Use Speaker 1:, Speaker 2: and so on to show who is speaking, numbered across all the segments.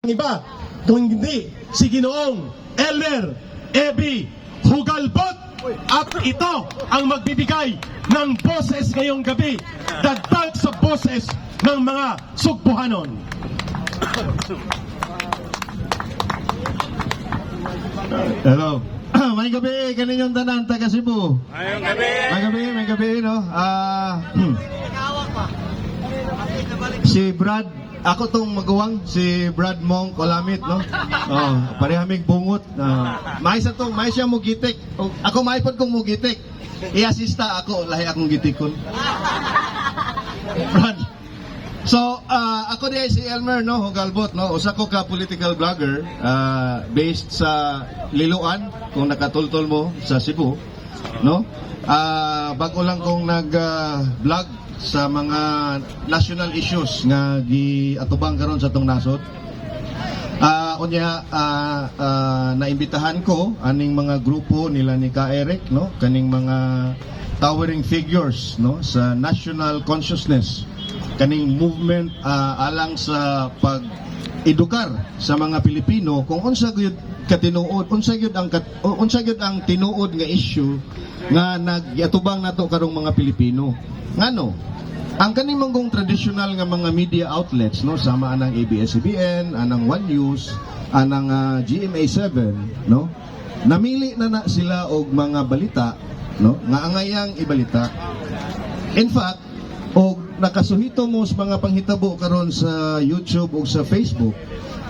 Speaker 1: iba kung hindi si Ginoong Elmer Ebi Hugalbot. At ito ang magbibigay ng boses ngayong gabi, dagdag sa boses ng mga Sugpuhanon.
Speaker 2: Hello. May gabi kaninyong tanan taga Cebu. May gabi no. Si Brad, ako tong maguwang si Brad Monk Olamit no. Oh, parehamig bungot. May siya mo gitik. Ako may pod kong mo gitik. I-assista ako, lahi akong gitikon. Brad. So, ako diay si Elmer no, Hugalbot no, usa ko ka political blogger based sa Liloan, kung nakatultol mo sa Cebu, no? Bago lang kong nag-vlog sa mga national issues nga giatubang karon sa tong nasod. Naimbitahan ko aning mga grupo nila ni Ka Eric no, kaning mga towering figures no sa national consciousness, kaning movement alang sa pag-edukar sa mga Pilipino kung unsa gyud katinuod, unsa gyud ang tinuod nga issue nga nagyatubang nato karong mga Pilipino. Ngano? Ang kaning manggong traditional nga mga media outlets no, sama anang ABS-CBN, anang One News, anang GMA7 no, namili na sila og mga balita no nga angayang ibalita. In fact, og nakasuhito mo sa mga panghitabo karon sa YouTube o sa Facebook,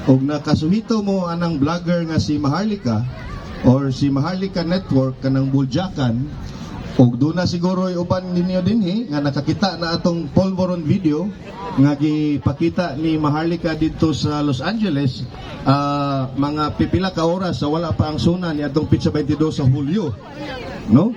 Speaker 2: og nakasuhito mo anang vlogger nga si Maharlika or si Maharlika Network kanang Buljakan, og doon na siguro uban ninyo dinhi nga nakakita na atong polvoron video nga gipakita ni Maharlika dito sa Los Angeles, mga pipila ka oras sa wala pa ang suna ni atong Pitsa 22 sa Hulyo no.